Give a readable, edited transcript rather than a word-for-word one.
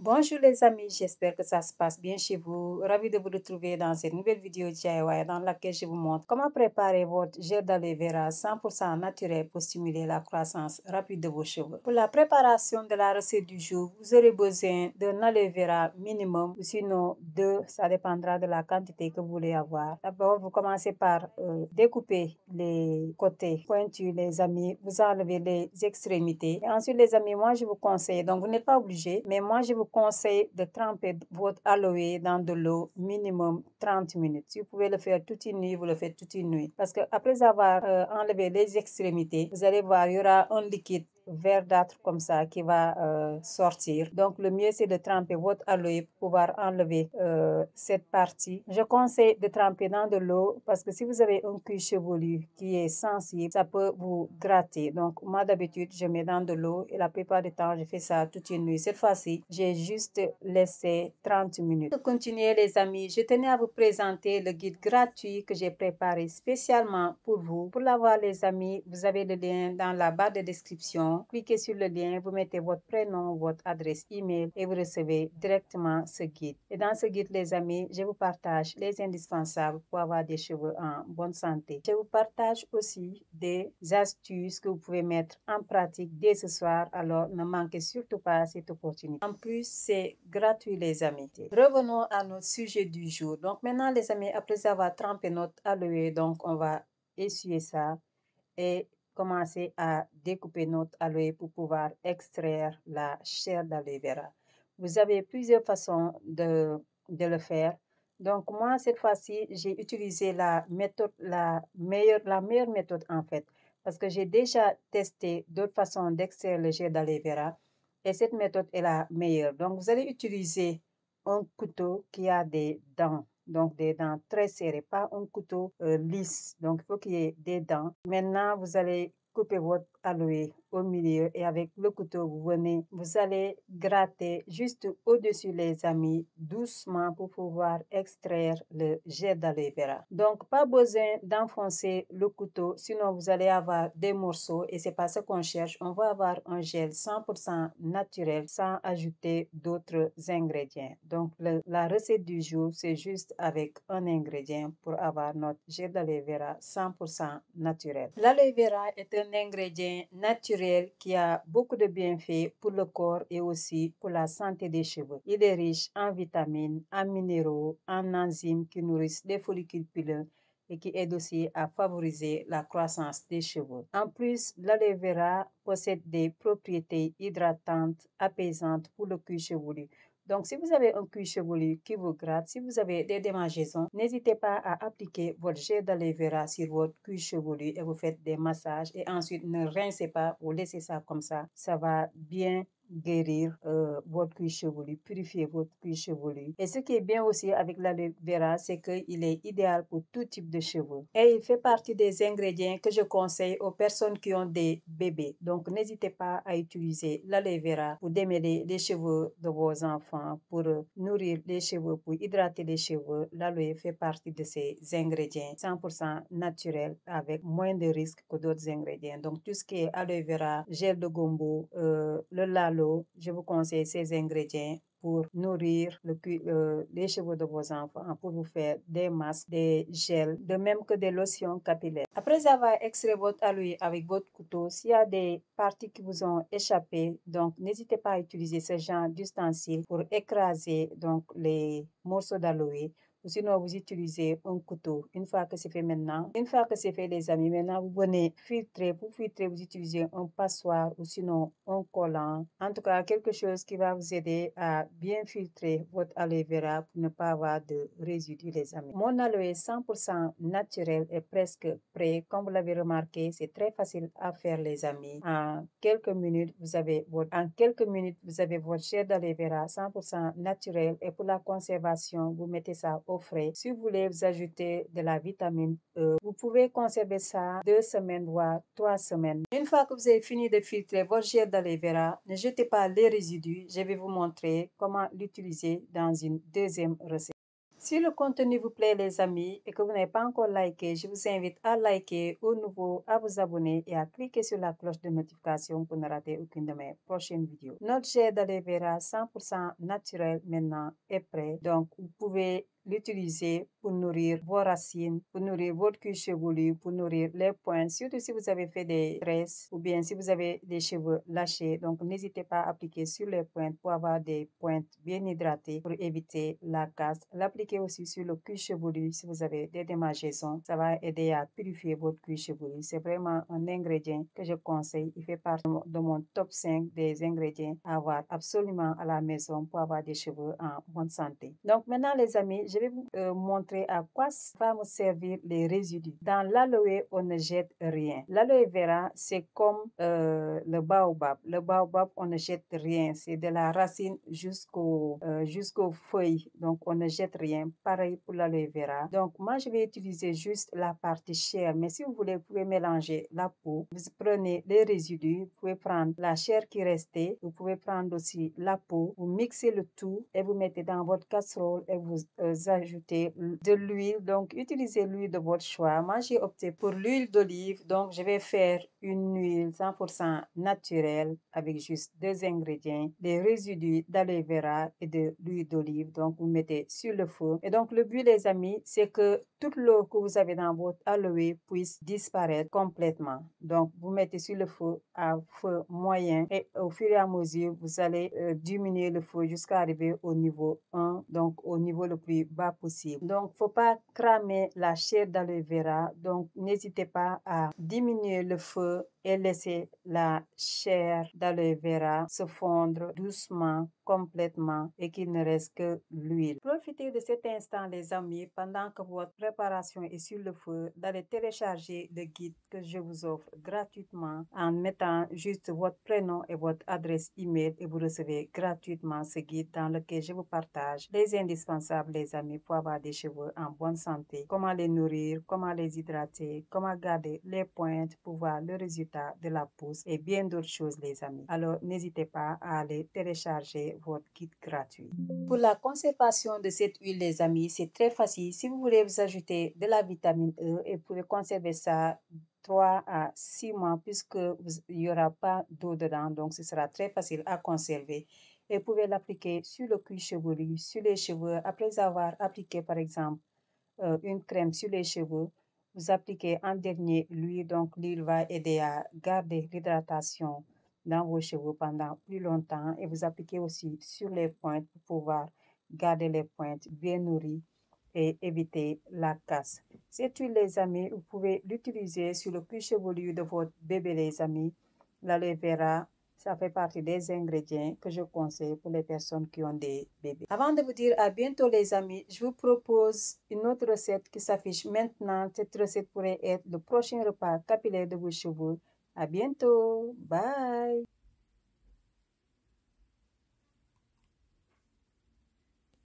Bonjour les amis, j'espère que ça se passe bien chez vous. Ravi de vous retrouver dans cette nouvelle vidéo DIY dans laquelle je vous montre comment préparer votre gel d'aloe vera 100% naturel pour stimuler la croissance rapide de vos cheveux. Pour la préparation de la recette du jour, vous aurez besoin d'un aloe vera minimum ou sinon deux, ça dépendra de la quantité que vous voulez avoir. D'abord, vous commencez par découper les côtés pointus les amis, vous enlevez les extrémités. Et ensuite les amis, moi je vous conseille, donc vous n'êtes pas obligé, mais moi je vous conseille de tremper votre aloe dans de l'eau minimum 30 minutes. Si vous pouvez le faire toute une nuit, vous le faites toute une nuit. Parce que après avoir enlevé les extrémités, vous allez voir, il y aura un liquide verdâtre comme ça qui va sortir. Donc le mieux c'est de tremper votre aloe pour pouvoir enlever cette partie. Je conseille de tremper dans de l'eau parce que si vous avez un cuir chevelu qui est sensible, ça peut vous gratter. Donc moi d'habitude je mets dans de l'eau et la plupart du temps je fais ça toute une nuit. Cette fois-ci j'ai juste laissé 30 minutes. Pour continuer les amis, je tenais à vous présenter le guide gratuit que j'ai préparé spécialement pour vous. Pour l'avoir les amis, vous avez le lien dans la barre de description. Cliquez sur le lien, vous mettez votre prénom, votre adresse email et vous recevez directement ce guide. Et dans ce guide, les amis, je vous partage les indispensables pour avoir des cheveux en bonne santé. Je vous partage aussi des astuces que vous pouvez mettre en pratique dès ce soir. Alors, ne manquez surtout pas cette opportunité. En plus, c'est gratuit, les amis. Revenons à notre sujet du jour. Donc, maintenant, les amis, après avoir trempé notre aloe, donc on va essuyer ça et commencer à découper notre aloe pour pouvoir extraire la chair d'aloe vera. Vous avez plusieurs façons de le faire. Donc moi, cette fois-ci, j'ai utilisé la méthode, la meilleure méthode en fait, parce que j'ai déjà testé d'autres façons d'extraire le gel d'aloe vera et cette méthode est la meilleure. Donc vous allez utiliser un couteau qui a des dents. Donc, des dents très serrées, pas un couteau lisse. Donc, il faut qu'il y ait des dents. Maintenant, vous allez couper votre aloe au milieu et avec le couteau, vous allez gratter juste au-dessus les amis, doucement pour pouvoir extraire le gel d'aloe vera. Donc, pas besoin d'enfoncer le couteau, sinon vous allez avoir des morceaux et c'est pas ce qu'on cherche. On va avoir un gel 100% naturel sans ajouter d'autres ingrédients. Donc, la recette du jour, c'est juste avec un ingrédient pour avoir notre gel d'aloe vera 100% naturel. L'aloe vera est un ingrédient naturel qui a beaucoup de bienfaits pour le corps et aussi pour la santé des cheveux. Il est riche en vitamines, en minéraux, en enzymes qui nourrissent les follicules pileux et qui aide aussi à favoriser la croissance des cheveux. En plus, l'aloe vera possède des propriétés hydratantes, apaisantes pour le cuir chevelu. Donc, si vous avez un cuir chevelu qui vous gratte, si vous avez des démangeaisons, n'hésitez pas à appliquer votre gel d'aloe vera sur votre cuir chevelu et vous faites des massages. Et ensuite, ne rincez pas, vous laissez ça comme ça. Ça va bien guérir votre cuir chevelu, purifier votre cuir chevelu. Et ce qui est bien aussi avec l'aloe vera, c'est qu'il est idéal pour tout type de cheveux. Et il fait partie des ingrédients que je conseille aux personnes qui ont des bébés. Donc, n'hésitez pas à utiliser l'aloe vera pour démêler les cheveux de vos enfants, pour nourrir les cheveux, pour hydrater les cheveux. L'aloe fait partie de ces ingrédients 100% naturels avec moins de risques que d'autres ingrédients. Donc, tout ce qui est aloe vera, gel de gombo, le lalo, je vous conseille ces ingrédients pour nourrir les cheveux de vos enfants, pour vous faire des masques, des gels, de même que des lotions capillaires. Après avoir extrait votre aloe avec votre couteau, s'il y a des parties qui vous ont échappé, donc n'hésitez pas à utiliser ce genre d'ustensile pour écraser donc les morceaux d'aloe. Ou sinon, vous utilisez un couteau. Une fois que c'est fait maintenant, une fois que c'est fait les amis, maintenant vous venez filtrer. Pour filtrer, vous utilisez un passoire ou sinon un collant. En tout cas, quelque chose qui va vous aider à bien filtrer votre aloe vera pour ne pas avoir de résidus les amis. Mon aloe 100% naturel est presque prêt. Comme vous l'avez remarqué, c'est très facile à faire les amis. En quelques minutes, vous avez votre gel d'aloe vera 100% naturel et pour la conservation, vous mettez ça au frais. Si vous voulez vous ajouter de la vitamine E, vous pouvez conserver ça 2 semaines voire 3 semaines. Une fois que vous avez fini de filtrer votre gel d'aloe vera, ne jetez pas les résidus. Je vais vous montrer comment l'utiliser dans une deuxième recette. Si le contenu vous plaît les amis et que vous n'avez pas encore liké, je vous invite à liker, au nouveau à vous abonner et à cliquer sur la cloche de notification pour ne rater aucune de mes prochaines vidéos. Notre gel d'aloe vera 100% naturel maintenant est prêt. Donc vous pouvez l'utiliser pour nourrir vos racines, pour nourrir votre cuir chevelu, pour nourrir les pointes, surtout si vous avez fait des tresses ou bien si vous avez des cheveux lâchés. Donc n'hésitez pas à appliquer sur les pointes pour avoir des pointes bien hydratées pour éviter la casse. L'appliquer aussi sur le cuir chevelu si vous avez des démangeaisons. Ça va aider à purifier votre cuir chevelu. C'est vraiment un ingrédient que je conseille. Il fait partie de mon top 5 des ingrédients à avoir absolument à la maison pour avoir des cheveux en bonne santé. Donc maintenant les amis, je vais vous montrer à quoi va me servir les résidus. Dans l'aloe, on ne jette rien. L'aloe vera, c'est comme le baobab. Le baobab, on ne jette rien. C'est de la racine jusqu'aux feuilles. Donc, on ne jette rien. Pareil pour l'aloe vera. Donc, moi, je vais utiliser juste la partie chair. Mais si vous voulez, vous pouvez mélanger la peau. Vous prenez les résidus. Vous pouvez prendre la chair qui restait. Vous pouvez prendre aussi la peau. Vous mixez le tout et vous mettez dans votre casserole et vous ajoutez de l'huile. Donc, utilisez l'huile de votre choix. Moi, j'ai opté pour l'huile d'olive. Donc, je vais faire une huile 100% naturelle avec juste 2 ingrédients, des résidus d'aloe vera et de l'huile d'olive. Donc, vous mettez sur le feu. Et donc, le but, les amis, c'est que toute l'eau que vous avez dans votre aloe puisse disparaître complètement. Donc, vous mettez sur le feu à feu moyen et au fur et à mesure, vous allez diminuer le feu jusqu'à arriver au niveau 1, donc au niveau le plus bas possible. Donc, faut pas cramer la chair d'aloe vera. Donc, n'hésitez pas à diminuer le feu et laisser la chair d'aloe vera se fondre doucement, complètement et qu'il ne reste que l'huile. Profitez de cet instant les amis pendant que votre préparation est sur le feu d'aller télécharger le guide que je vous offre gratuitement en mettant juste votre prénom et votre adresse email et vous recevez gratuitement ce guide dans lequel je vous partage les indispensables les amis pour avoir des cheveux en bonne santé, comment les nourrir, comment les hydrater, comment garder les pointes pour voir le résultat de la pousse et bien d'autres choses les amis. Alors n'hésitez pas à aller télécharger votre guide gratuit. Pour la conservation de cette huile les amis, c'est très facile. Si vous voulez vous ajouter de la vitamine E et vous pouvez conserver ça 3 à 6 mois puisqu'il n'y aura pas d'eau dedans, donc ce sera très facile à conserver. Et vous pouvez l'appliquer sur le cuir chevelu, sur les cheveux. Après avoir appliqué par exemple une crème sur les cheveux, vous appliquez en dernier l'huile. Donc l'huile va aider à garder l'hydratation dans vos cheveux pendant plus longtemps et vous appliquez aussi sur les pointes pour pouvoir garder les pointes bien nourries et éviter la casse. Cette huile les amis, vous pouvez l'utiliser sur le cuir chevelu de votre bébé les amis. L'aloe vera, ça fait partie des ingrédients que je conseille pour les personnes qui ont des bébés. Avant de vous dire à bientôt les amis, je vous propose une autre recette qui s'affiche maintenant. Cette recette pourrait être le prochain repas capillaire de vos cheveux. À bientôt. Bye.